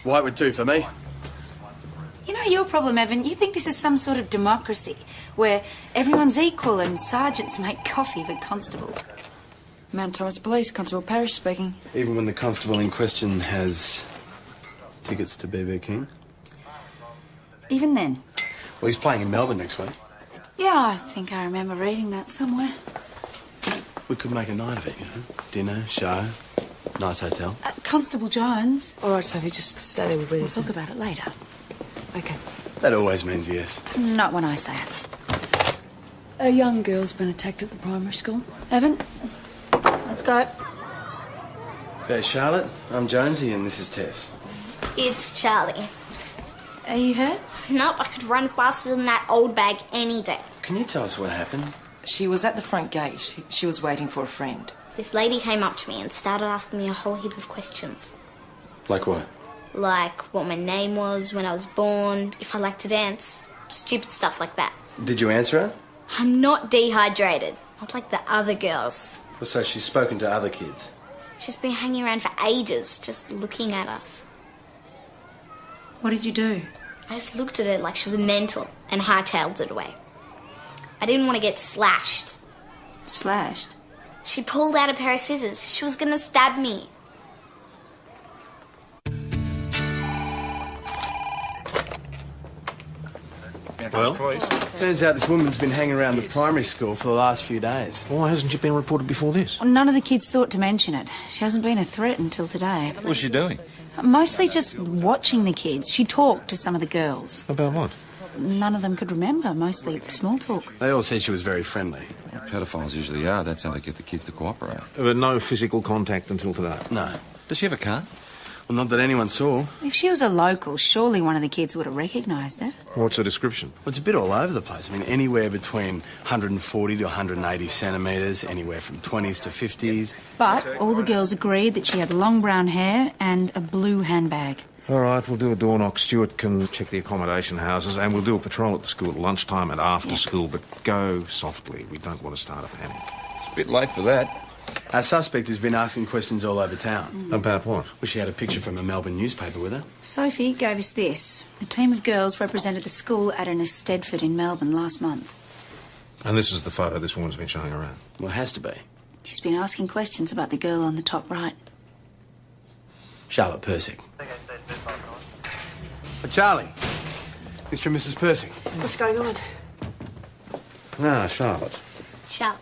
White would do for me. You know your problem, Evan. You think this is some sort of democracy where everyone's equal and sergeants make coffee for constables. Mount Thomas Police, Constable Parrish speaking. Even when the constable in question has tickets to BB King? Even then? Well, he's playing in Melbourne next week. Yeah, I think I remember reading that somewhere. We could make a night of it, you know. Dinner, show, nice hotel. Constable Jones. All right, Sophie, just stay there with We'll us. talk about it later. Okay. That always means yes. Not when I say it. A young girl's been attacked at the primary school. Evan, let's go. Hey, Charlotte, I'm Jonesy and this is Tess. It's Charlie. Are you hurt? Nope, I could run faster than that old bag any day. Can you tell us what happened? She was at the front gate. She was waiting for a friend. This lady came up to me and started asking me a whole heap of questions. Like what? Like what my name was, when I was born, if I liked to dance, stupid stuff like that. Did you answer her? I'm not dehydrated, not like the other girls. Well, so she's spoken to other kids. She's been hanging around for ages, just looking at us. What did you do? I just looked at her like she was mental and hightailed it away. I didn't want to get slashed. Slashed? She pulled out a pair of scissors. She was gonna stab me. Well? Turns out this woman's been hanging around the primary school for the last few days. Why hasn't she been reported before this? Well, none of the kids thought to mention it. She hasn't been a threat until today. What was she doing? Mostly just watching the kids. She talked to some of the girls. About what? None of them could remember, mostly small talk. They all said she was very friendly. Pedophiles usually are. That's how they get the kids to cooperate. But no physical contact until today. No. Does she have a car? Well, not that anyone saw. If she was a local, surely one of the kids would have recognised her. What's her description? Well, it's a bit all over the place. I mean, anywhere between 140 to 180 centimetres, anywhere from 20s to 50s. But all the girls agreed that she had long brown hair and a blue handbag. All right, we'll do a door knock. Stuart can check the accommodation houses, and we'll do a patrol at the school at lunchtime and after school, but go softly. We don't want to start a panic. It's a bit late for that. Our suspect has been asking questions all over town. About what? Well, she had a picture from a Melbourne newspaper with her. Sophie gave us this. A team of girls represented the school at an Eisteddfod in Melbourne last month. And this is the photo this woman's been showing around. Well, it has to be. She's been asking questions about the girl on the top right. Charlotte Persick. Charlie. Mr. and Mrs. Persick. What's going on? Ah, Charlotte. Charlotte.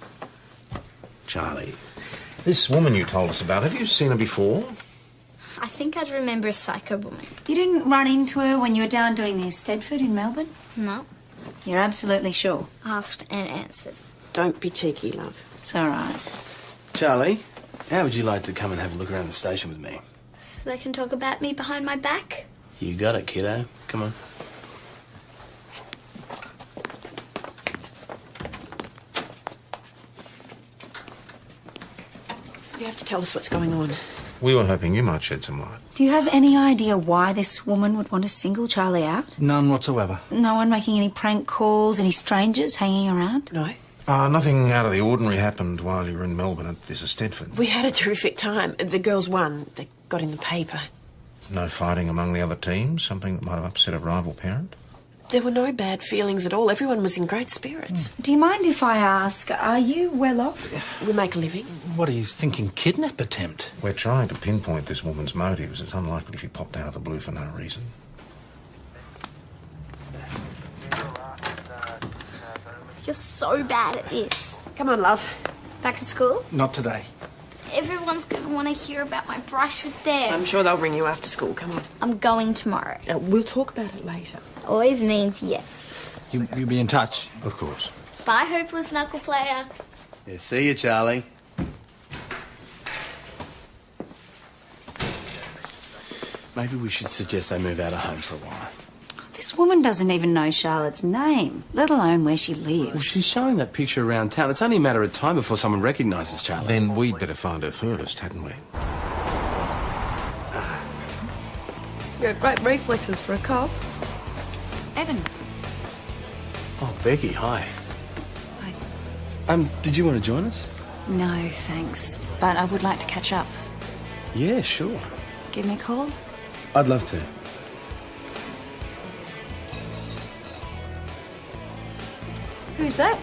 Charlie. This woman you told us about, have you seen her before? I think I'd remember a psycho woman. You didn't run into her when you were down doing the Eisteddfod in Melbourne? No. You're absolutely sure? Asked and answered. Don't be cheeky, love. It's all right. Charlie, how would you like to come and have a look around the station with me? So they can talk about me behind my back? You got it, kiddo. Come on. You have to tell us what's going on. We were hoping you might shed some light. Do you have any idea why this woman would want to single Charlie out? None whatsoever. No one making any prank calls, any strangers hanging around? No? Nothing out of the ordinary happened while you were in Melbourne at this Eisteddfod. We had a terrific time. The girls won. They got in the paper. No fighting among the other teams? Something that might have upset a rival parent? There were no bad feelings at all. Everyone was in great spirits. Do you mind if I ask, are you well off? We make a living. What are you thinking, kidnap attempt? We're trying to pinpoint this woman's motives. It's unlikely she popped out of the blue for no reason. You're so bad at this. Come on, love. Back to school? Not today. Everyone's going to want to hear about my brush with Deb. I'm sure they'll ring you after school. Come on. I'm going tomorrow. We'll talk about it later. Always means yes. You'll be in touch? Of course. Bye, hopeless knuckle player. Yeah, see you, Charlie. Maybe we should suggest they move out of home for a while. This woman doesn't even know Charlotte's name, let alone where she Well, lives. she's showing that picture around town. It's only a matter of time before someone recognises Charlie. Then we'd better find her first, hadn't we? You got great reflexes for a cop. Evan. Oh, Becky, hi. Hi. Did you want to join us? No, thanks. But I would like to catch up. Yeah, sure. Give me a call. I'd love to. Who's that?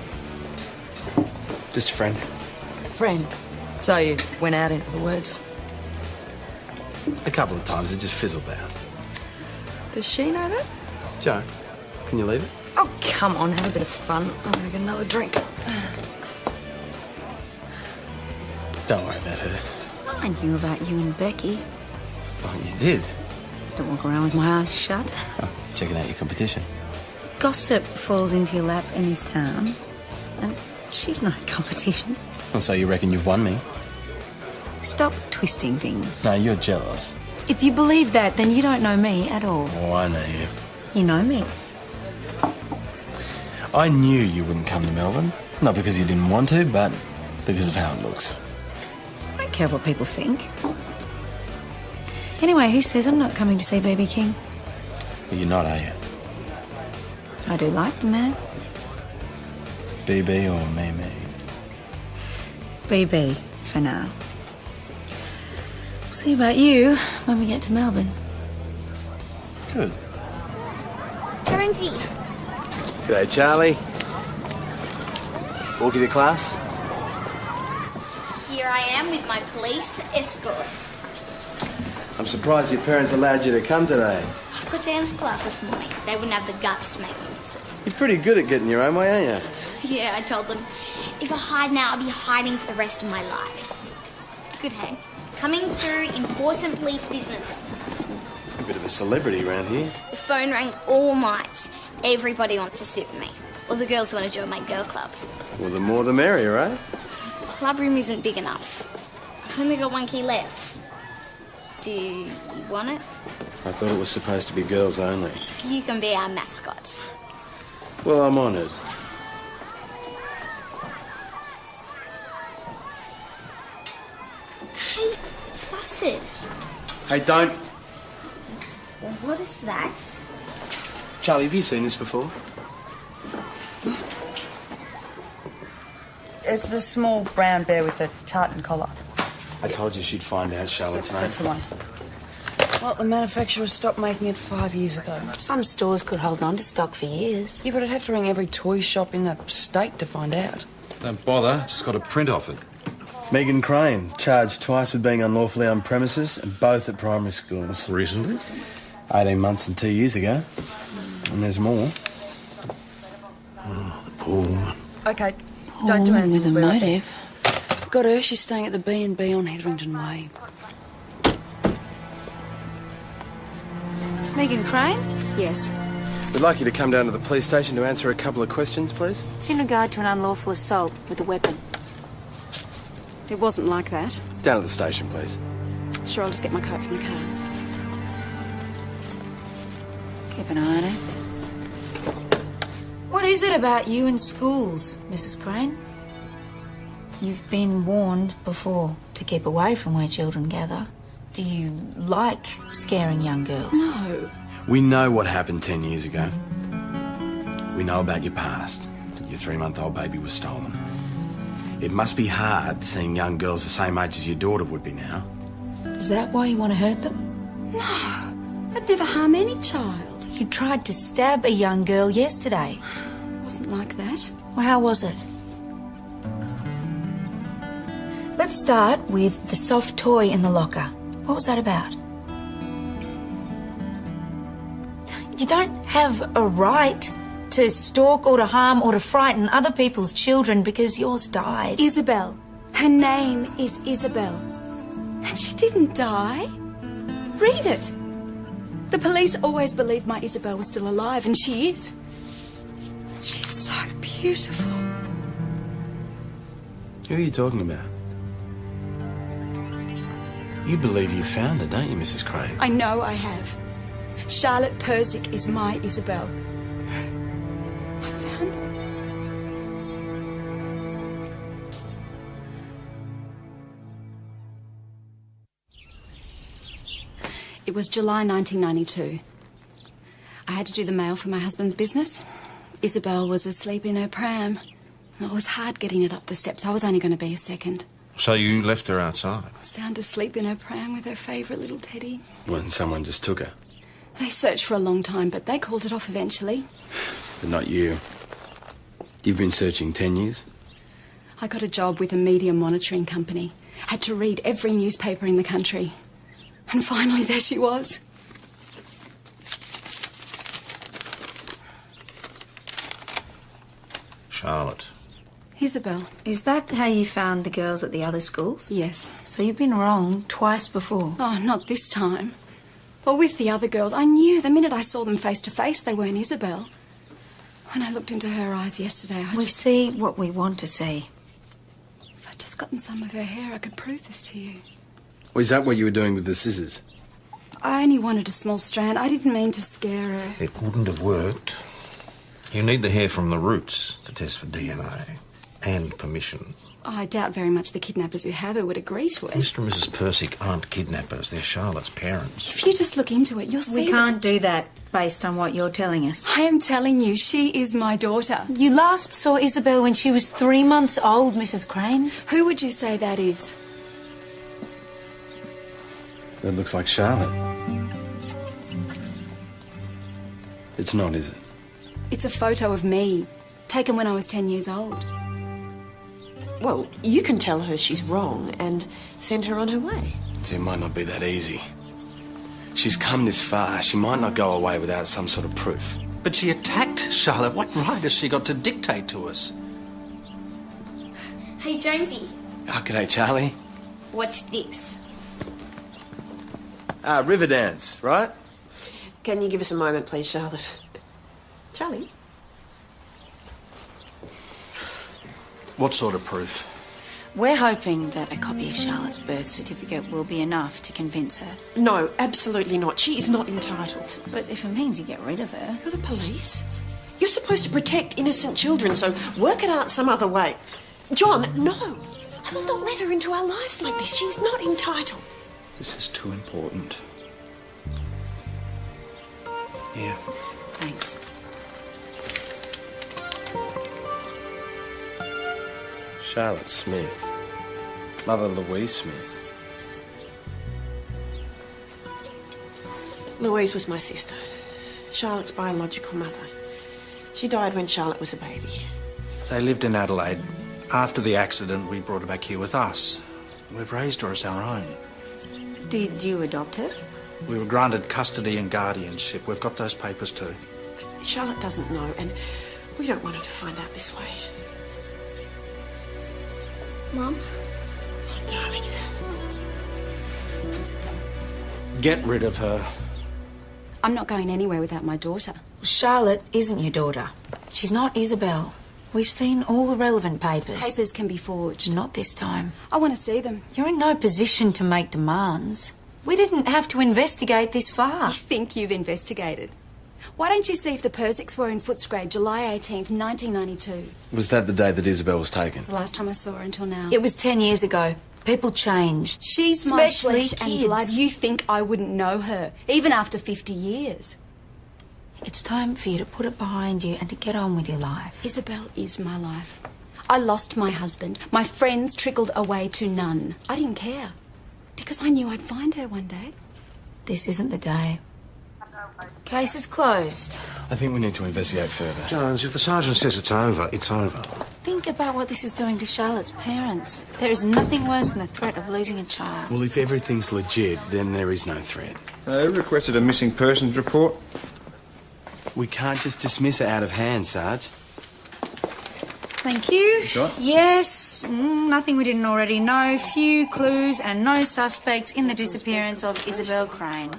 Just a friend. Friend. So you went out into the woods. A couple of times, it just fizzled out. Does she know that? Joe, can you leave it? Oh, come on, have a bit of fun. I'm gonna get another drink. Don't worry about her. I knew about you and Becky. Oh, you did? Don't walk around with my eyes shut. Oh, checking out your competition. Gossip falls into your lap in this town, and she's no competition. Oh, so you reckon you've won me? Stop twisting things. No, you're jealous. If you believe that, then you don't know me at all. Oh, I know you. You know me. I knew you wouldn't come to Melbourne. Not because you didn't want to, but because of how it looks. I don't care what people think. Anyway, who says I'm not coming to see BB King? But you're not, are you? I do like the man. BB or me? BB, for now. We'll see about you when we get to Melbourne. Good. Guernsey. G'day, Charlie. Walking to class? Here I am with my police escort. I'm surprised your parents allowed you to come today. I've got dance class this morning. They wouldn't have the guts to make me miss it. You're pretty good at getting your own way, aren't you? Yeah, I told them, if I hide now, I'll be hiding for the rest of my life. Good, hey? Coming through important police business. A bit of a celebrity around here. The phone rang all night. Everybody wants to sit with me. All the girls want to join my girl club. Well, the more the merrier, right? The club room isn't big enough. I've only got one key left. Do you want it? I thought it was supposed to be girls only. You can be our mascot. Well, I'm honoured. Hey, it's busted. Hey, don't. What is that? Charlie, have you seen this before? It's the small brown bear with the tartan collar. I told you she'd find out Charlotte's name. That's the one. Well, the manufacturer stopped making it 5 years ago. Some stores could hold on to stock for years. Yeah, but I'd have to ring every toy shop in the state to find out. Don't bother, just got a print off it. Megan Crane, charged twice with being unlawfully on premises, and both at primary schools. Recently? 18 months and 2 years ago. And there's more. Paul. Okay, don't do anything. With a We'll be right motive. back. Got her. She's staying at the B&B on Hetherington Way. Megan Crane? Yes. We'd like you to come down to the police station to answer a couple of questions, please. It's in regard to an unlawful assault with a weapon. It wasn't like that. Down at the station, please. Sure, I'll just get my coat from the car. Keep an eye on it. What is it about you and schools, Mrs. Crane? You've been warned before to keep away from where children gather. Do you like scaring young girls? No. We know what happened 10 years ago. We know about your past. Your 3-month-old baby was stolen. It must be hard seeing young girls the same age as your daughter would be now. Is that why you want to hurt them? No. I'd never harm any child. You tried to stab a young girl yesterday. It wasn't like that. Well, how was it? Let's start with the soft toy in the locker. What was that about? You don't have a right to stalk or to harm or to frighten other people's children because yours died. Isabel. Her name is Isabel. And she didn't die. Read it. The police always believed my Isabel was still alive, and she is. She's so beautiful. Who are you talking about? You believe you found her, don't you, Mrs. Crane? I know I have. Charlotte Persick is my Isabel. I found her. It was July 1992. I had to do the mail for my husband's business. Isabel was asleep in her pram. It was hard getting it up the steps. I was only going to be a second. So you left her outside? Sound asleep in her pram with her favourite little teddy. When someone just took her. They searched for a long time, but they called it off eventually. But not you. You've been searching 10 years? I got a job with a media monitoring company. Had to read every newspaper in the country. And finally, there she was. Charlotte. Isabel. Is that how you found the girls at the other schools? Yes. So you've been wrong twice before. Oh, not this time. Well, with the other girls, I knew the minute I saw them face to face they weren't Isabel. When I looked into her eyes yesterday, We see what we want to see. If I'd just gotten some of her hair, I could prove this to you. Or is that what you were doing with the scissors? I only wanted a small strand. I didn't mean to scare her. It wouldn't have worked. You need the hair from the roots to test for DNA. And permission. I doubt very much the kidnappers who have her would agree to it. Mr. and Mrs. Persick aren't kidnappers. They're Charlotte's parents. If you just look into it, you'll see. We can't do that based on what you're telling us. I am telling you, she is my daughter. You last saw Isabel when she was 3 months old, Mrs. Crane. Who would you say that is? That looks like Charlotte. It's not, is it? It's a photo of me, taken when I was 10 years old. Well, you can tell her she's wrong and send her on her way. See, it might not be that easy. She's come this far. She might not go away without some sort of proof. But she attacked Charlotte. What right has she got to dictate to us? Hey, Jonesy, Oh, g'day, Charlie. watch this. River dance, right? Can you give us a moment, please, Charlotte? Charlie? What sort of proof? We're hoping that a copy of Charlotte's birth certificate will be enough to convince her. No, absolutely not. She is not entitled. But if it means you get rid of her... You're the police. You're supposed to protect innocent children, so work it out some other way. John, no. I will not let her into our lives like this. She's not entitled. This is too important. Here. Thanks. Charlotte Smith. Mother Louise Smith. Louise was my sister. Charlotte's biological mother. She died when Charlotte was a baby. They lived in Adelaide. After the accident, we brought her back here with us. We've raised her as our own. Did you adopt her? We were granted custody and guardianship. We've got those papers too. Charlotte doesn't know, and we don't want her to find out this way. Mum? Oh, darling. Get rid of her. I'm not going anywhere without my daughter. Charlotte isn't your daughter. She's not Isabel. We've seen all the relevant papers. Papers can be forged. Not this time. I want to see them. You're in no position to make demands. We didn't have to investigate this far. I think you've investigated. Why don't you see if the Persicks were in Footscray, July 18th, 1992? Was that the day that Isabel was taken? The last time I saw her until now. It was 10 years ago. People changed. She's my Especially flesh and kids. blood. You think I wouldn't know her, even after 50 years. It's time for you to put it behind you and to get on with your life. Isabel is my life. I lost my husband. My friends trickled away to none. I didn't care, because I knew I'd find her one day. This isn't the day. Case is closed. I think we need to investigate further. Jones, if the sergeant says it's over, it's over. Think about what this is doing to Charlotte's parents. There is nothing worse than the threat of losing a child. Well, if everything's legit, then there is no threat. Requested a missing persons report. We can't just dismiss it out of hand, Sarge. Thank you. Sure. Yes, nothing we didn't already know. Few clues and no suspects in the disappearance of Isabel Crane.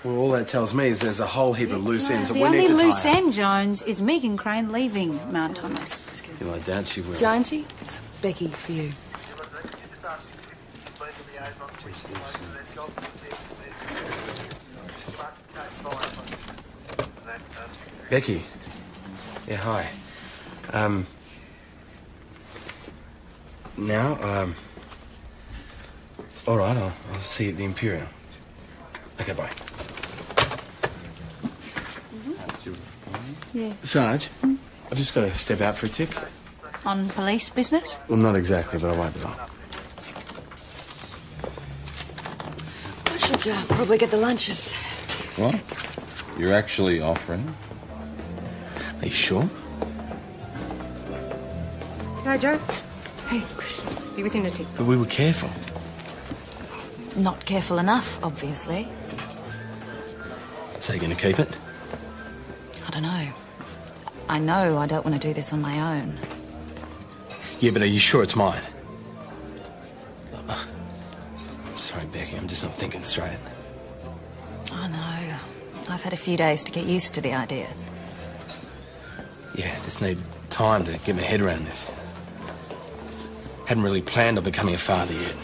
Well, all that tells me is there's a whole heap of loose ends that The we only need to tie loose up. end, Jones, is Megan Crane leaving Mount Thomas. You know, I doubt she will. Jonesy, it's Becky for you. Becky. Yeah, hi. Now, all right, I'll see you at the Imperial. Okay, bye. Yeah. Sarge, I've just got to step out for a tip. On police business? Well, not exactly, but I won't be long. Probably get the lunches. What? You're actually offering? Are you sure? G'day, Joe. Hey, Chris. Be with you in a tick. But we were careful. Not careful enough, obviously. So you're going to keep it? I don't know. I know I don't want to do this on my own. Yeah, but are you sure it's mine? I'm sorry, Becky. I'm just not thinking straight. I know. I've had a few days to get used to the idea. Yeah, just need time to get my head around this. Hadn't really planned on becoming a father yet.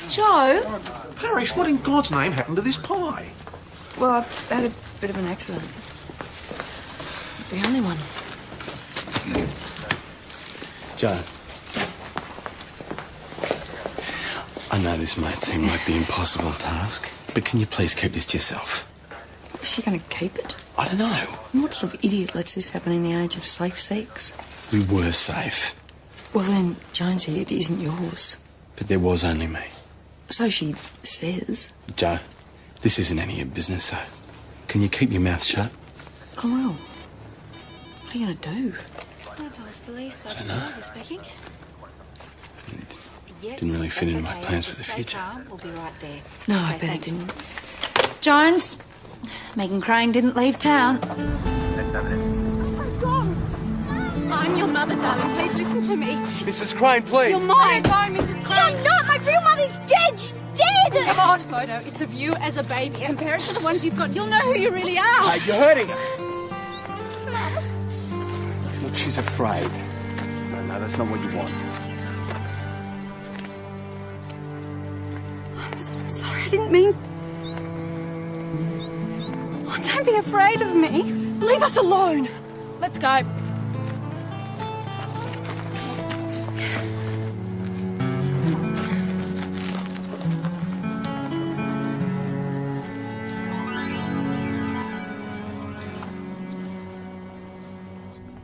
Joe? Parish, what in God's name happened to this pie? Well, I've had a bit of an accident. The only one. Joe. I know this might seem like the impossible task, but can you please keep this to yourself? Is she going to keep it? I don't know. What sort of idiot lets this happen in the age of safe sex? We were safe, Well, then, Jonesy, it isn't yours. but there was only me. So she says. Joe, this isn't any of your business, so can you keep your mouth shut? Oh, well. What are you going to do? Police. I don't know. Speaking. Yes, Didn't really fit that's into my okay. plans for Just the stay future. calm. We'll be right there. No, Okay, I bet thanks. it didn't. Jones, Megan Crane didn't leave town. I'm your mother, darling. Please listen to me. Mrs. Crane, please. You're mine. Mine, Mrs. Crane. You're not! My real mother's dead! She's dead! Come on. This photo, it's of you as a baby. Compare it to the ones you've got. You'll know who you really are. You're hurting her. Look, she's afraid. No, that's not what you want. I'm so sorry. I didn't mean... Oh, don't be afraid of me. Leave us alone. Let's go.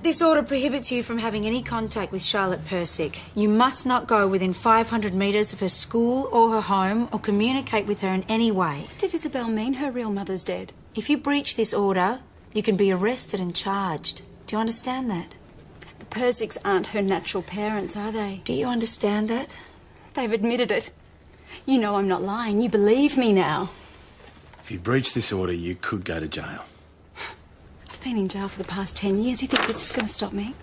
This order prohibits you from having any contact with Charlotte Persick. You must not go within 500 metres of her school or her home or communicate with her in any way. What did Isabel mean her real mother's dead? If you breach this order, you can be arrested and charged. Do you understand that? The Persicks aren't her natural parents, are they? Do you understand that? They've admitted it. You know I'm not lying. You believe me now. If you breach this order, you could go to jail. I've been in jail for the past 10 years. You think this is going to stop me?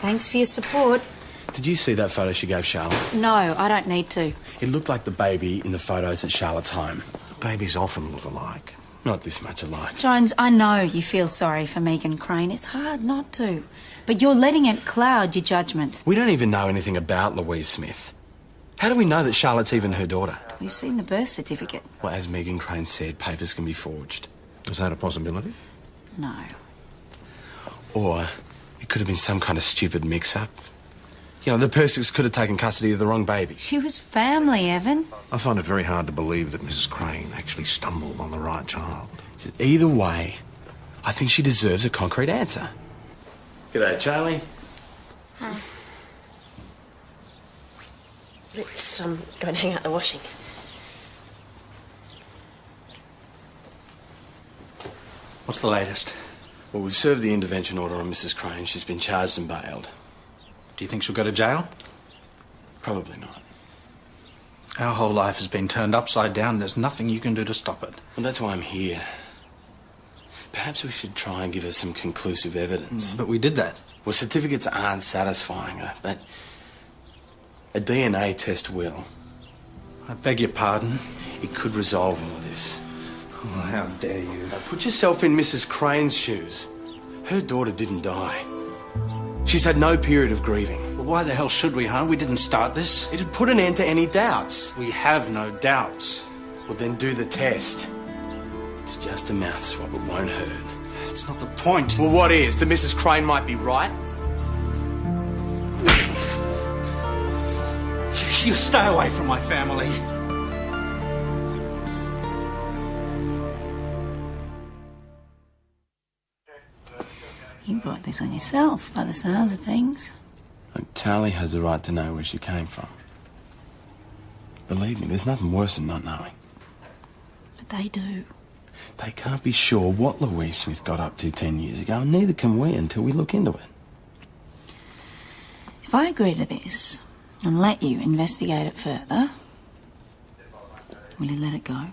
Thanks for your support. Did you see that photo she gave Charlotte? No, I don't need to. It looked like the baby in the photos at Charlotte's home. Babies often look alike. Not this much alike. Jones, I know you feel sorry for Megan Crane. It's hard not to. But you're letting it cloud your judgment. We don't even know anything about Louise Smith. How do we know that Charlotte's even her daughter? We've seen the birth certificate. Well, as Megan Crane said, papers can be forged. Is that a possibility? No. Or it could have been some kind of stupid mix-up. You know, the Persicks could have taken custody of the wrong baby. She was family, Evan. I find it very hard to believe that Mrs. Crane actually stumbled on the right child. Either way, I think she deserves a concrete answer. G'day, Charlie. Hi. Let's go and hang out the washing. What's the latest? Well, we've served the intervention order on Mrs. Crane. She's been charged and bailed. Do you think she'll go to jail? Probably not. Our whole life has been turned upside down. There's nothing you can do to stop it. Well, that's why I'm here. Perhaps we should try and give her some conclusive evidence. But we did that. Well, certificates aren't satisfying her, but a DNA test will. I beg your pardon. It could resolve all of this. Oh, how dare you. Now, put yourself in Mrs. Crane's shoes. Her daughter didn't die. She's had no period of grieving. Well, why the hell should we, huh? We didn't start this. It'd put an end to any doubts. We have no doubts. Well, then do the test. It's just a mouth swab. It won't hurt. That's not the point. Well, what is? That Mrs. Crane might be right? You stay away from my family. You brought this on yourself, by the sounds of things. Look, Charlie has the right to know where she came from. Believe me, there's nothing worse than not knowing. But they do. They can't be sure what Louise Smith got up to 10 years ago, and neither can we until we look into it. If I agree to this and let you investigate it further, will you let it go?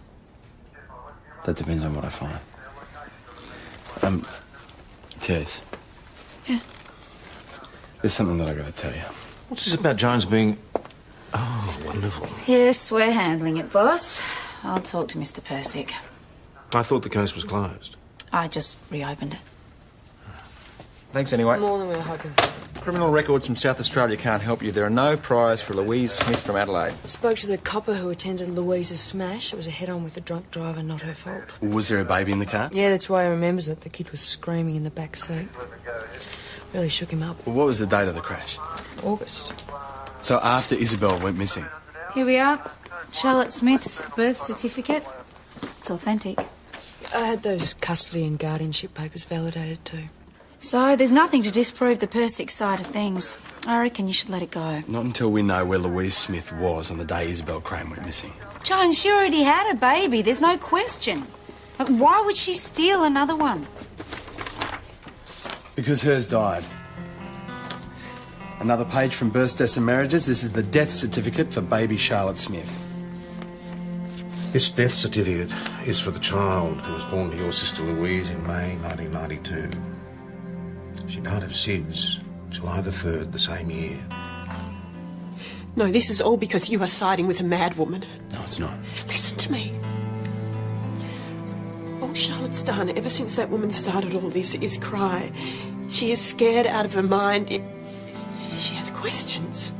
That depends on what I find. Tess. Yeah? There's something that I gotta tell you. What's this about Jones being... Oh, wonderful. Yes, we're handling it, boss. I'll talk to Mr. Persick. I thought the case was closed. I just reopened it. Thanks anyway. More than we were hoping for. Criminal records from South Australia can't help you. There are no priors for Louise Smith from Adelaide. Spoke to the copper who attended Louise's smash. It was a head-on with a drunk driver, not her fault. Was there a baby in the car? Yeah, that's why he remembers it. The kid was screaming in the back seat. Really shook him up. Well, what was the date of the crash? August. So after Isabel went missing? Here we are. Charlotte Smith's birth certificate. It's authentic. I had those custody and guardianship papers validated too. So there's nothing to disprove the Persick side of things. I reckon you should let it go. Not until we know where Louise Smith was on the day Isabel Crane went missing. John, she already had a baby. There's no question. But why would she steal another one? Because hers died. Another page from Births, Deaths and Marriages. This is the death certificate for baby Charlotte Smith. This death certificate is for the child who was born to your sister Louise in May 1992. She died of SIDS, July the 3rd, the same year. No, this is all because you are siding with a mad woman. No, it's not. Listen to me. All Charlotte's done ever since that woman started all this is cry. She is scared out of her mind. She has questions.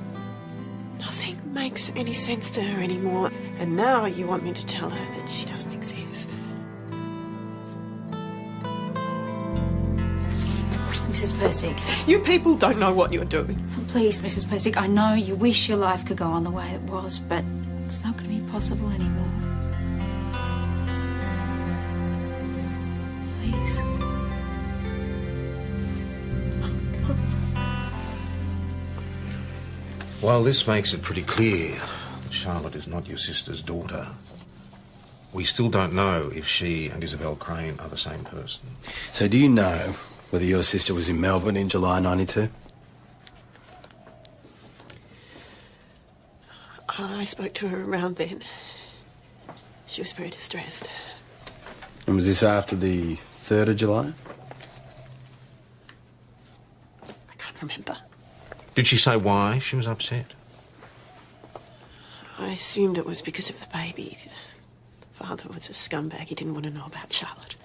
Nothing makes any sense to her anymore. And now you want me to tell her that she doesn't exist. Mrs. Persick. You people don't know what you're doing. Please, Mrs. Persick, I know you wish your life could go on the way it was, but it's not going to be possible anymore. Please. While this makes it pretty clear that Charlotte is not your sister's daughter, we still don't know if she and Isabel Crane are the same person. So do you know whether your sister was in Melbourne in July 92? I spoke to her around then. She was very distressed. And was this after the 3rd of July? I can't remember. Did she say why she was upset? I assumed it was because of the baby. The father was a scumbag. He didn't want to know about Charlotte.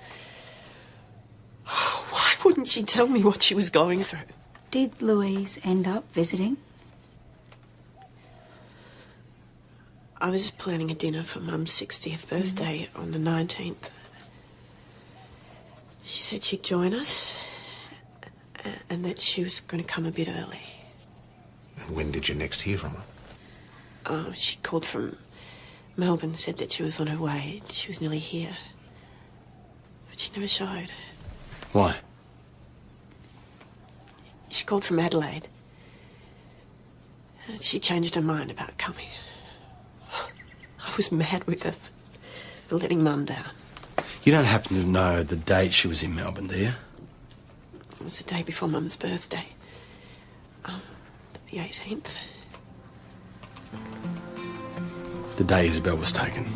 Why wouldn't she tell me what she was going through? Did Louise end up visiting? I was planning a dinner for Mum's 60th birthday on the 19th. She said she'd join us and that she was going to come a bit early. When did you next hear from her? She called from Melbourne, said that she was on her way. She was nearly here. But she never showed. Why? She called from Adelaide. She changed her mind about coming. I was mad with her for letting Mum down. You don't happen to know the date she was in Melbourne, do you? It was the day before Mum's birthday. The 18th. The day Isabel was taken.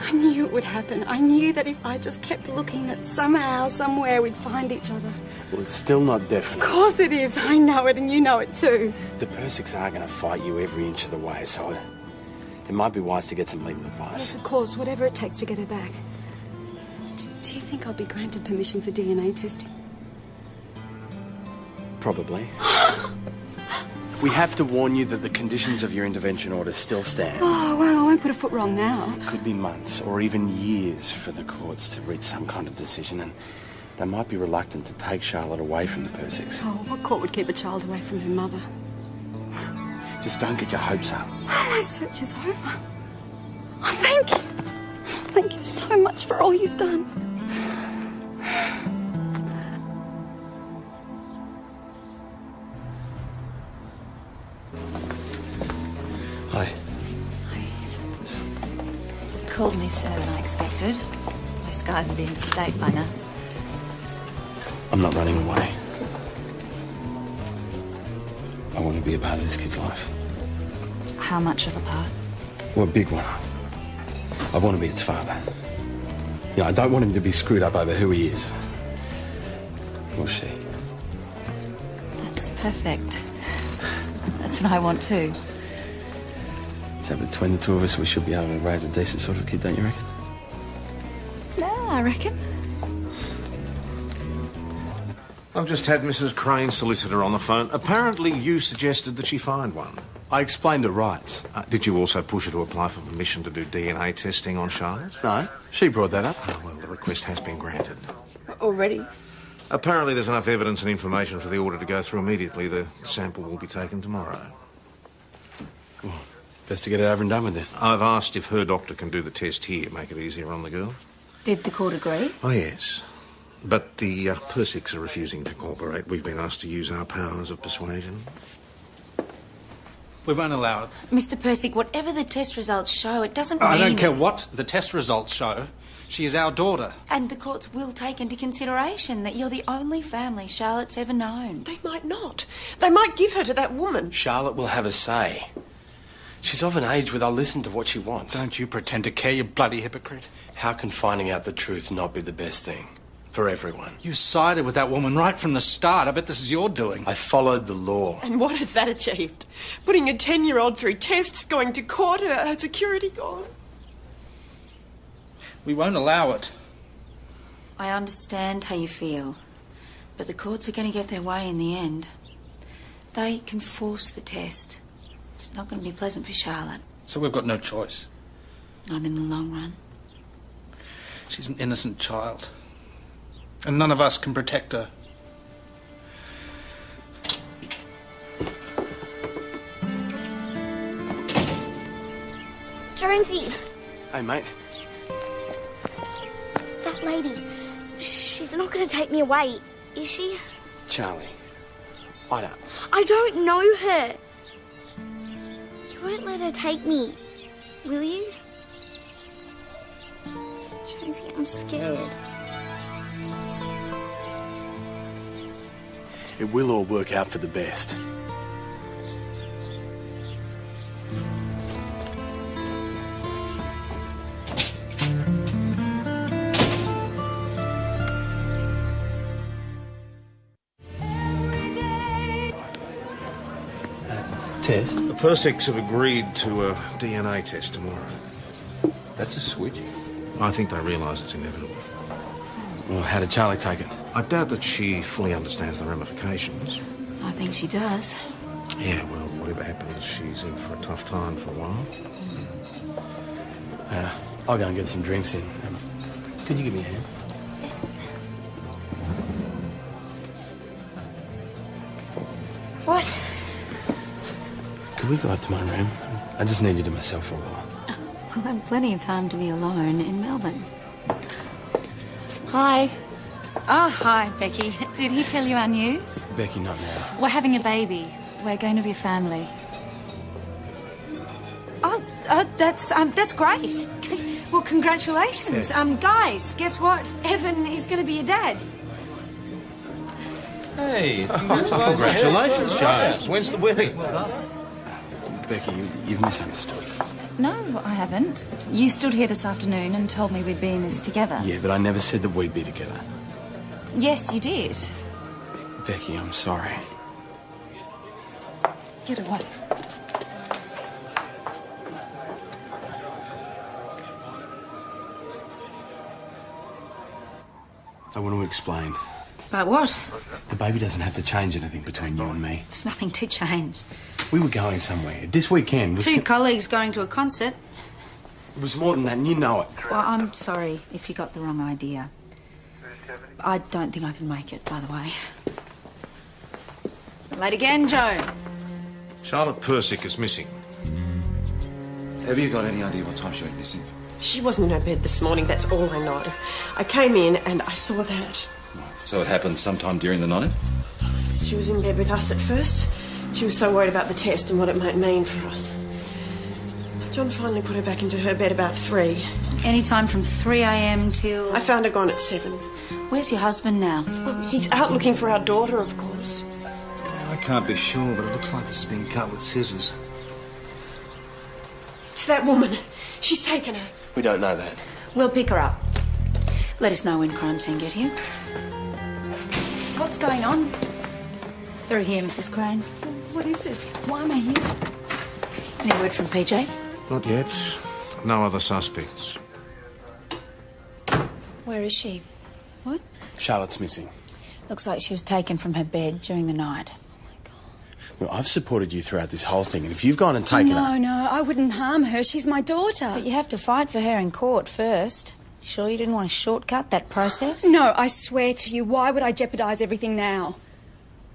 I knew it would happen. I knew that if I just kept looking, that somehow, somewhere, we'd find each other. Well, it's still not definite. Of course it is. I know it, and you know it too. The Persicks are going to fight you every inch of the way, so it might be wise to get some legal advice. Yes, of course, whatever it takes to get her back. Do you think I'll be granted permission for DNA testing? Probably. We have to warn you that the conditions of your intervention order still stand. Oh, well, I won't put a foot wrong now. It could be months or even years for the courts to reach some kind of decision, and they might be reluctant to take Charlotte away from the Persicks. Oh, what court would keep a child away from her mother? Just don't get your hopes up. Oh, my search is over. Oh, thank you. Thank you so much for all you've done. Hi. Called me sooner than I expected. Most guys would be interstate by now. I'm not running away. I want to be a part of this kid's life. How much of a part? Well, a big one. I want to be its father. You know, I don't want him to be screwed up over who he is. Or she. That's perfect. That's what I want too. So between the two of us, we should be able to raise a decent sort of kid, don't you reckon? Yeah, I reckon. I've just had Mrs. Crane's solicitor on the phone. Apparently you suggested that she find one. I explained her rights. Did you also push her to apply for permission to do DNA testing on Charlotte? No, she brought that up. Oh, well, the request has been granted. Already? Apparently there's enough evidence and information for the order to go through immediately. The sample will be taken tomorrow. Well, best to get it over and done with then. I've asked if her doctor can do the test here, make it easier on the girl. Did the court agree? Oh, yes. But the Persicks are refusing to cooperate. We've been asked to use our powers of persuasion. We won't allow it. Mr. Persick, whatever the test results show, it doesn't mean... I don't care what the test results show. She is our daughter. And the courts will take into consideration that you're the only family Charlotte's ever known. They might not. They might give her to that woman. Charlotte will have a say. She's of an age where they'll listen to what she wants. Don't you pretend to care, you bloody hypocrite. How can finding out the truth not be the best thing? For everyone. You sided with that woman right from the start. I bet this is your doing. I followed the law. And what has that achieved? Putting a 10-year-old through tests, going to court, her security gone. We won't allow it. I understand how you feel, but the courts are going to get their way in the end. They can force the test. It's not going to be pleasant for Charlotte. So we've got no choice. Not in the long run. She's an innocent child. And none of us can protect her. Jonesy, Hey, mate. that lady, she's not going to take me away, is she? Charlie. I don't. I don't know her. You won't let her take me, will you? Jonesy, I'm scared. It will all work out for the best. Test? The Persicks have agreed to a DNA test tomorrow. That's a switch. I think they realise it's inevitable. Well, how did Charlie take it? I doubt that she fully understands the ramifications. I think she does. Yeah, well, whatever happens, she's in for a tough time for a while. I'll go and get some drinks in. Could you give me a hand? What? Could we go up to my room? I just need you to myself for a while. We'll have plenty of time to be alone in Melbourne. Hi. Oh, hi, Becky. Did he tell you our news? Becky, not now. We're having a baby. We're going to be a family. Oh, that's great. Well, congratulations. Yes. Guys, guess what? Evan is going to be a dad. Hey, Congratulations, Jones. When's the wedding? Becky, you've misunderstood. No, I haven't. You stood here this afternoon and told me we'd be in this together. Yeah, but I never said that we'd be together. Yes, you did. Becky, I'm sorry. Get away. I want to explain. About what? The baby doesn't have to change anything between you and me. There's nothing to change. We were going somewhere. This weekend was... Two colleagues going to a concert. It was more than that, and you know it. Well, I'm sorry if you got the wrong idea. I don't think I can make it, by the way. Late again, Joe. Charlotte Persick is missing. Have you got any idea what time she went missing? She wasn't in her bed this morning, that's all I know. I came in and I saw that. So it happened sometime during the night? She was in bed with us at first. She was so worried about the test and what it might mean for us. John finally put her back into her bed about 3. Any time from 3 a.m. till... I found her gone at 7. Where's your husband now? Oh, he's out looking for our daughter, of course. I can't be sure, but it looks like this has been cut with scissors. It's that woman. She's taken her. We don't know that. We'll pick her up. Let us know when crime scene get here. What's going on? Through here, Mrs. Crane. What is this? Why am I here? Any word from PJ? Not yet. No other suspects. Where is she? What? Charlotte's missing. Looks like she was taken from her bed during the night. Look, I've supported you throughout this whole thing, and if you've gone and taken her... No, I wouldn't harm her. She's my daughter. But you have to fight for her in court first. Sure you didn't want to shortcut that process? No, I swear to you, why would I jeopardise everything now?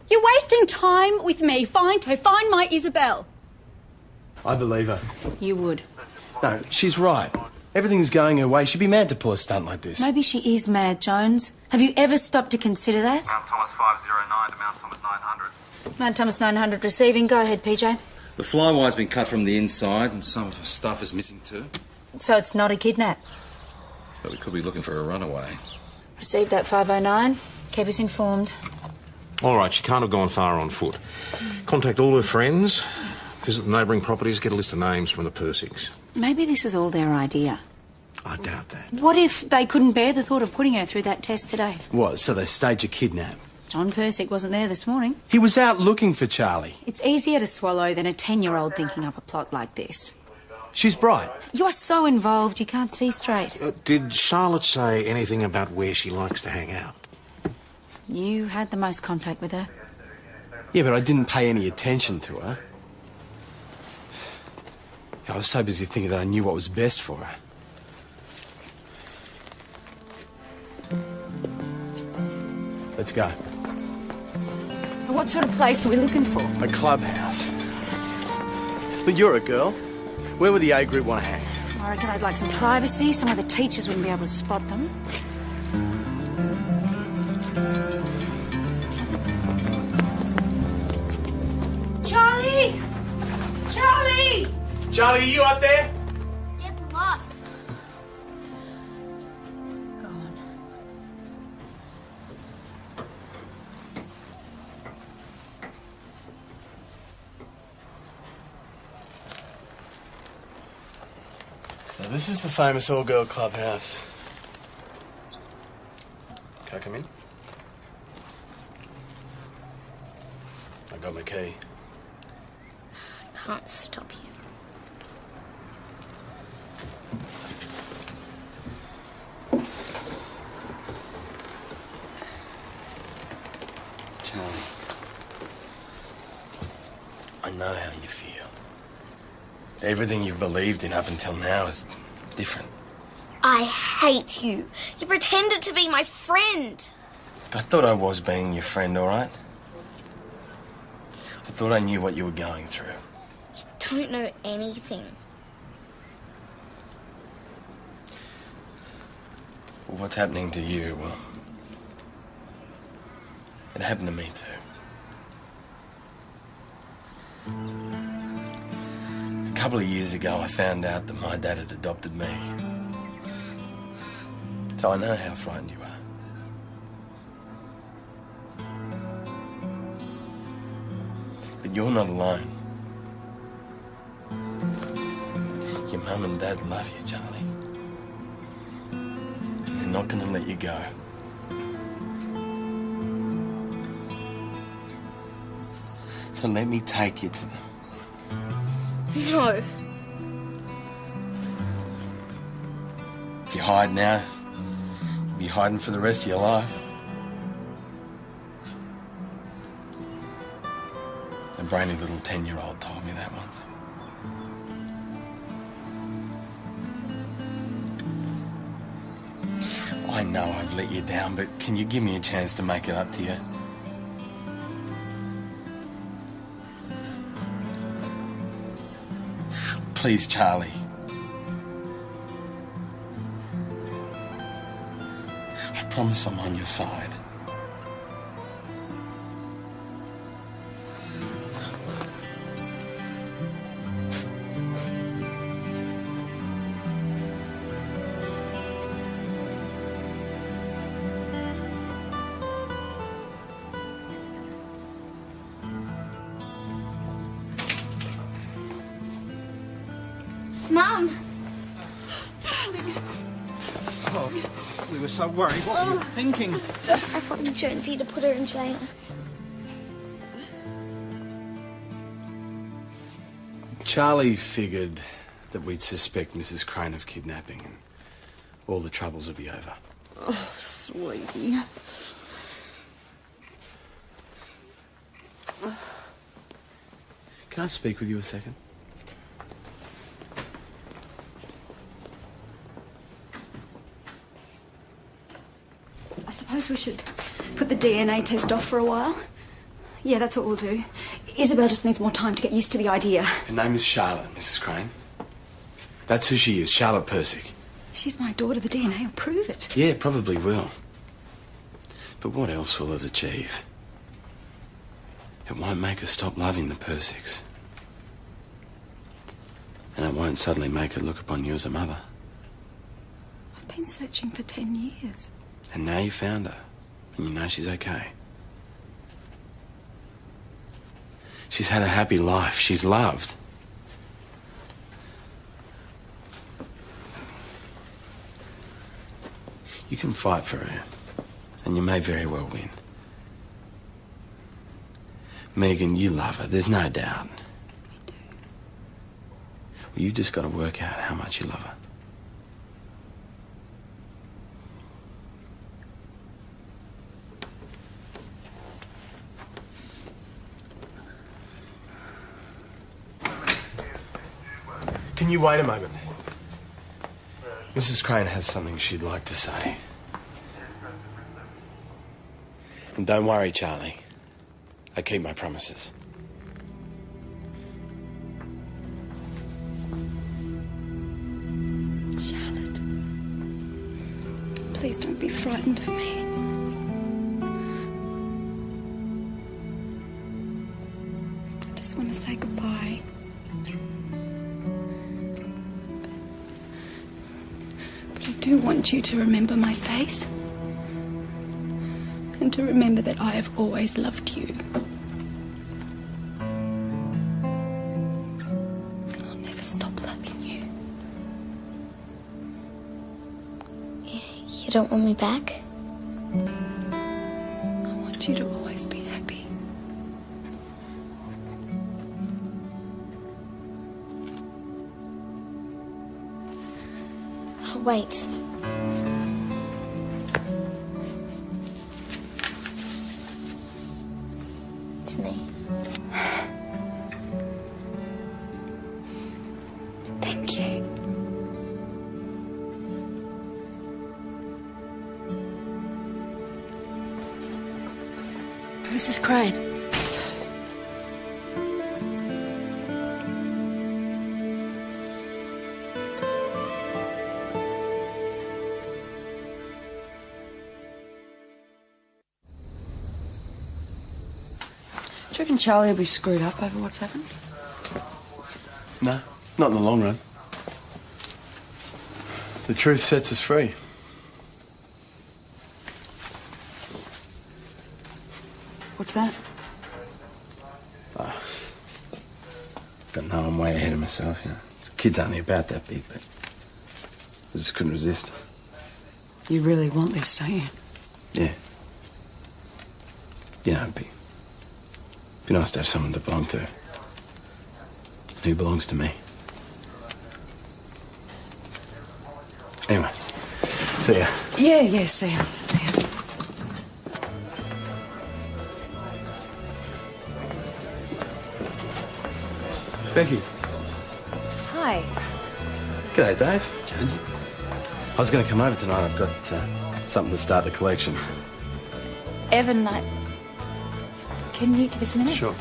You're wasting time with me. Find her. Find my Isabel. I believe her. You would. No, she's right. Everything's going her way. She'd be mad to pull a stunt like this. Maybe she is mad, Jones. Have you ever stopped to consider that? Mount Thomas 509 to Mount Thomas 900. Mount Thomas 900 receiving. Go ahead, PJ. The flywire's been cut from the inside and some of her stuff is missing too. So it's not a kidnap? But we could be looking for a runaway. Receive that 509. Keep us informed. All right, she can't have gone far on foot. Contact all her friends, visit the neighbouring properties, get a list of names from the Persics. Maybe this is all their idea. I doubt that. What if they couldn't bear the thought of putting her through that test today? What, so they staged a kidnap? John Persick wasn't there this morning. He was out looking for Charlie. It's easier to swallow than a 10-year-old thinking up a plot like this. She's bright. You are so involved, you can't see straight. Did Charlotte say anything about where she likes to hang out? You had the most contact with her. Yeah, but I didn't pay any attention to her. I was so busy thinking that I knew what was best for her. Let's go. What sort of place are we looking for? A clubhouse. But you're a girl. Where would the A group want to hang? I reckon I'd like some privacy. Some of the teachers wouldn't be able to spot them. Charlie! Charlie! Charlie, are you up there? Get lost. Go on. So this is the famous all-girl clubhouse. Can I come in? I got my key. Can't stop you. Charlie, I know how you feel. Everything you've believed in up until now is different. I hate you. You pretended to be my friend. I thought I was being your friend, all right? I thought I knew what you were going through. You don't know anything. Well, what's happening to you, well, it happened to me too. A couple of years ago, I found out that my dad had adopted me. So I know how frightened you are. But you're not alone. Your mum and dad love you, Charlie. And they're not going to let you go. So let me take you to them. No. If you hide now, you'll be hiding for the rest of your life. A brainy little 10-year-old told me that once. I know I've let you down, but can you give me a chance to make it up to you? Please, Charlie. I promise I'm on your side. Mum! Oh, we were so worried. What were you thinking? I got Jonesy to put her in jail. Charlie figured that we'd suspect Mrs. Crane of kidnapping and all the troubles would be over. Oh, sweetie. Can I speak with you a second? I suppose we should put the DNA test off for a while. Yeah, that's what we'll do. Isabel just needs more time to get used to the idea. Her name is Charlotte, Mrs. Crane. That's who she is, Charlotte Persick. She's my daughter. The DNA will prove it. Yeah, probably will. But what else will it achieve? It won't make her stop loving the Persicks. And it won't suddenly make her look upon you as a mother. I've been searching for 10 years. And now you found her, and you know she's okay. She's had a happy life. She's loved. You can fight for her, and you may very well win. Megan, you love her, there's no doubt. I do. Well, you just got to work out how much you love her. Can you wait a moment? Mrs. Crane has something she'd like to say. And don't worry, Charlie. I keep my promises. Charlotte, please don't be frightened of me. I just want to say goodbye. But I do want you to remember my face. And to remember that I have always loved you. I'll never stop loving you. You don't want me back? I want you to always be happy. I'll wait. It's me. Thank you. Mrs. Crane. Do you reckon Charlie will be screwed up over what's happened? No, not in the long run. The truth sets us free. What's that? Don't know, I'm way ahead of myself, you know. The kid's only about that big, but I just couldn't resist. You really want this, don't you? Yeah. You know, it'd be nice to have someone to belong to. And who belongs to me? Anyway, see ya. Yeah, see ya. See ya. Becky. Hi. G'day, Dave. Jonesy. I was going to come over tonight. I've got something to start the collection. Evan, can you give us a minute? Sure.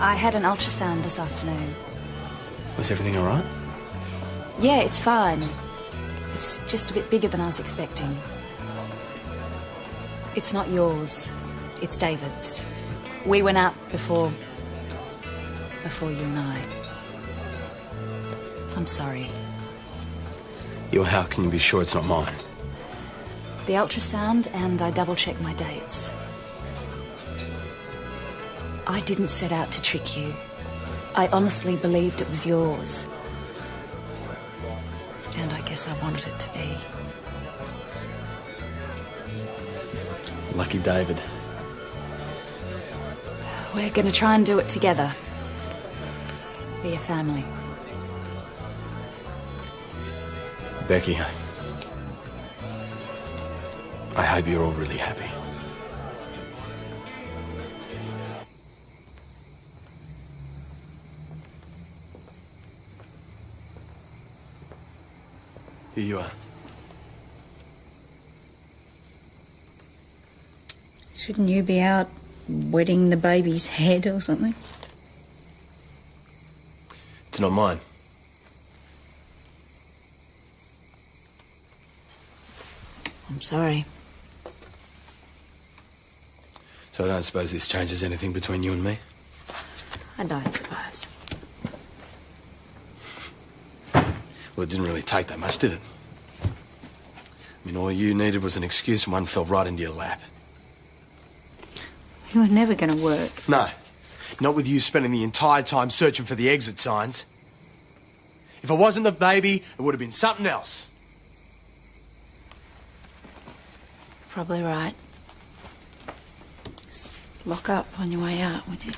I had an ultrasound this afternoon. Was everything all right? Yeah, it's fine. It's just a bit bigger than I was expecting. It's not yours. It's David's. We went out before you and I. I'm sorry. How can you be sure it's not mine? The ultrasound, and I double-checked my dates. I didn't set out to trick you. I honestly believed it was yours. And I guess I wanted it to be. Lucky David. We're going to try and do it together. Be a family. Becky, I hope you're all really happy. Here you are. Shouldn't you be out wetting the baby's head or something? It's not mine. I'm sorry. So I don't suppose this changes anything between you and me? I don't suppose. Well, it didn't really take that much, did it? I mean, all you needed was an excuse and one fell right into your lap. You were never going to work. No. Not with you spending the entire time searching for the exit signs. If it wasn't the baby, it would have been something else. Probably right. Just lock up on your way out, would you?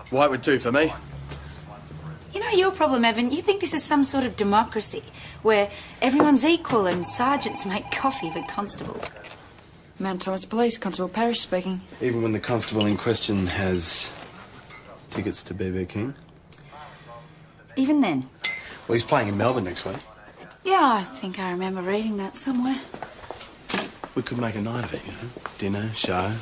White would do for me. You know your problem, Evan. You think this is some sort of democracy where everyone's equal and sergeants make coffee for constables. Mount Thomas Police, Constable Parrish speaking. Even when the constable in question has tickets to BB King? Even then? Well, he's playing in Melbourne next week. Yeah, I think I remember reading that somewhere. We could make a night of it, you know. Dinner, show,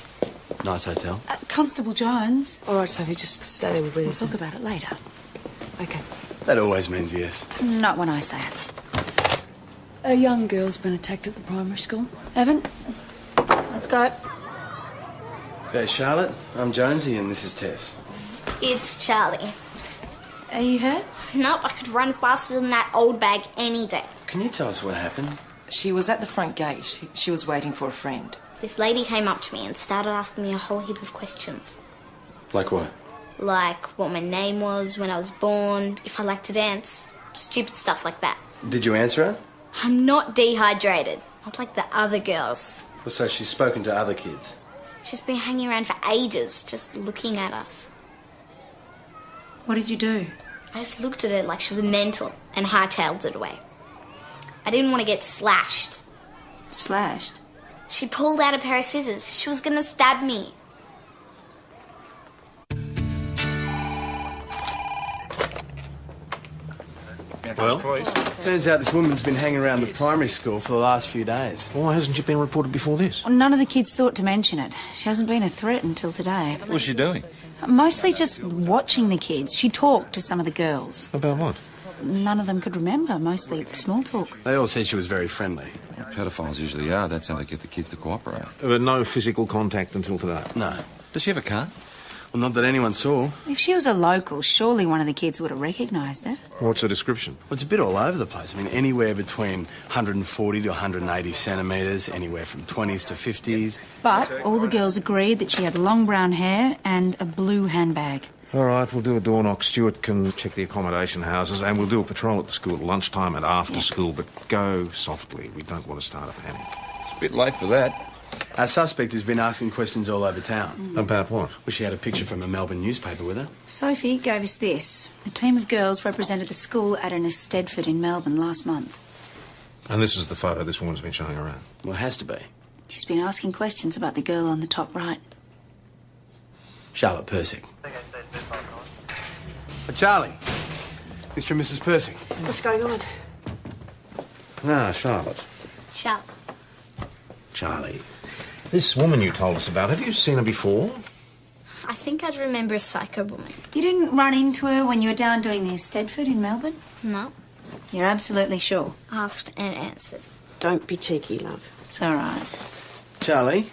nice hotel. Constable Jones. All right, Sophie, just stay there with us. We'll talk about it later. Okay. That always means yes. Not when I say it. A young girl's been attacked at the primary school. Evan, let's go. There's Charlotte, I'm Jonesy, and this is Tess. It's Charlie. Are you hurt? Nope, I could run faster than that old bag any day. Can you tell us what happened? She was at the front gate. She was waiting for a friend. This lady came up to me and started asking me a whole heap of questions. Like what? Like what my name was, when I was born, if I liked to dance, stupid stuff like that. Did you answer her? I'm not dehydrated, not like the other girls. Well, so she's spoken to other kids? She's been hanging around for ages, just looking at us. What did you do? I just looked at her like she was mental and hightailed it away. I didn't want to get slashed. Slashed? She pulled out a pair of scissors. She was going to stab me. Well? Turns out this woman's been hanging around the primary school for the last few days. Why hasn't she been reported before this? Well, none of the kids thought to mention it. She hasn't been a threat until today. What was she doing? Mostly just watching the kids. She talked to some of the girls. About what? None of them could remember, mostly small talk. They all said she was very friendly. Pedophiles usually are. That's how they get the kids to cooperate. But no physical contact until today? No. Does she have a car? Well, not that anyone saw. If she was a local, surely one of the kids would have recognised her. What's the description? Well, it's a bit all over the place. I mean, anywhere between 140 to 180 centimetres, anywhere from 20s to 50s. But all the girls agreed that she had long brown hair and a blue handbag. All right, we'll do a door knock. Stuart can check the accommodation houses, and we'll do a patrol at the school at lunchtime and after school, but go softly. We don't want to start a panic. It's a bit late for that. Our suspect has been asking questions all over town. About what? Well, she had a picture from a Melbourne newspaper with her. Sophie gave us this. A team of girls represented the school at an Eisteddfod in Melbourne last month. And this is the photo this woman's been showing around? Well, it has to be. She's been asking questions about the girl on the top right. Charlotte Persick. Charlie. Mr. and Mrs. Persick. What's going on? No, Charlotte. Charlie. Charlie. This woman you told us about, have you seen her before? I think I'd remember a psycho woman. You didn't run into her when you were down doing the Stedford in Melbourne? No. You're absolutely sure? Asked and answered. Don't be cheeky, love. It's all right. Charlie,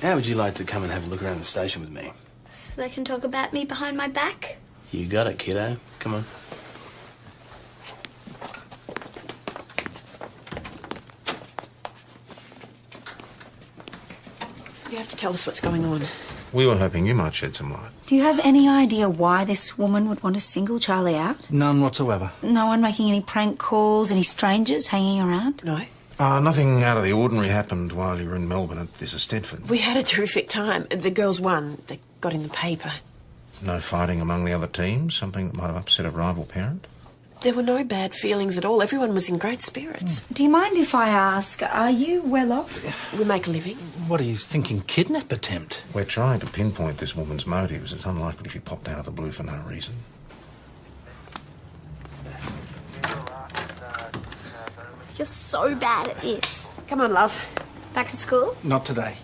how would you like to come and have a look around the station with me? So they can talk about me behind my back? You got it, kiddo. Come on. You have to tell us what's going on. We were hoping you might shed some light. Do you have any idea why this woman would want to single Charlie out? None whatsoever. No one making any prank calls, any strangers hanging around? No. Nothing out of the ordinary happened while you were in Melbourne at this Stedford. We had a terrific time. The girls won. They got in the paper. No fighting among the other teams? Something that might have upset a rival parent? There were no bad feelings at all. Everyone was in great spirits. Do you mind if I ask, are you well off? We make a living. What are you thinking, kidnap attempt? We're trying to pinpoint this woman's motives. It's unlikely she popped out of the blue for no reason. You're so bad at this. Come on, love. Back to school? Not today.